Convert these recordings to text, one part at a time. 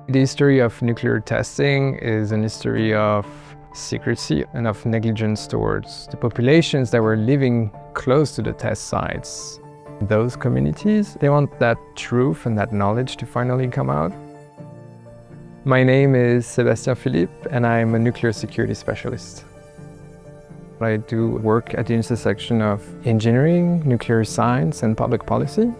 The history of nuclear testing is an history of secrecy and of negligence towards the populations that were living close to the test sites. Those communities, they want that truth and that knowledge to finally come out. My name is Sébastien Philipe, and I'm a nuclear security specialist. I do work at the intersection of engineering, nuclear science, and public policy.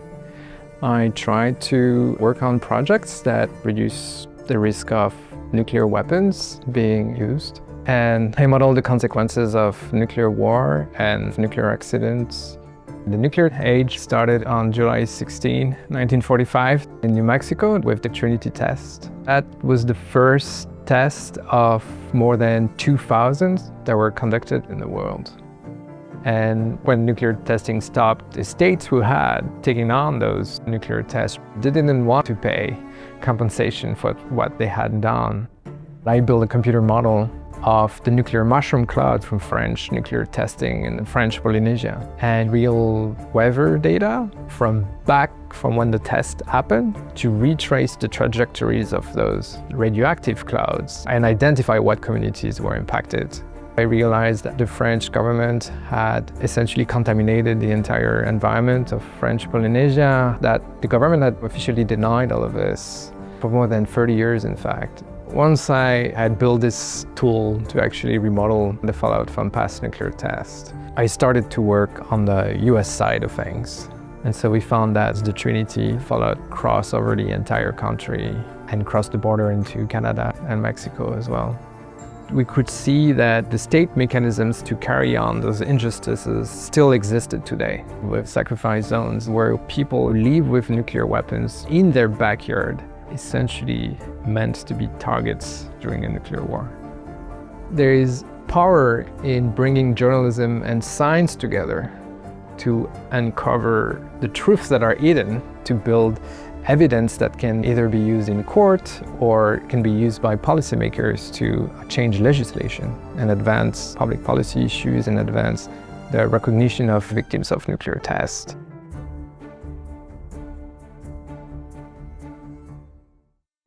I try to work on projects that reduce the risk of nuclear weapons being used. And I model the consequences of nuclear war and nuclear accidents. The nuclear age started on July 16, 1945 in New Mexico with the Trinity test. That was the first test of more than 2,000 that were conducted in the world. And when nuclear testing stopped, the states who had taken on those nuclear tests, they didn't want to pay compensation for what they had done. I built a computer model of the nuclear mushroom cloud from French nuclear testing in French Polynesia, and real weather data from when the test happened to retrace the trajectories of those radioactive clouds and identify what communities were impacted. I realized that the French government had essentially contaminated the entire environment of French Polynesia, that the government had officially denied all of this for more than 30 years, in fact. Once I had built this tool to actually remodel the fallout from past nuclear tests, I started to work on the US side of things. And so we found that the Trinity fallout crossed over the entire country and crossed the border into Canada and Mexico as well. We could see that the state mechanisms to carry on those injustices still existed today, with sacrifice zones where people live with nuclear weapons in their backyard, essentially meant to be targets during a nuclear war. There is power in bringing journalism and science together to uncover the truths that are hidden, to build evidence that can either be used in court or can be used by policymakers to change legislation and advance public policy issues and advance the recognition of victims of nuclear tests.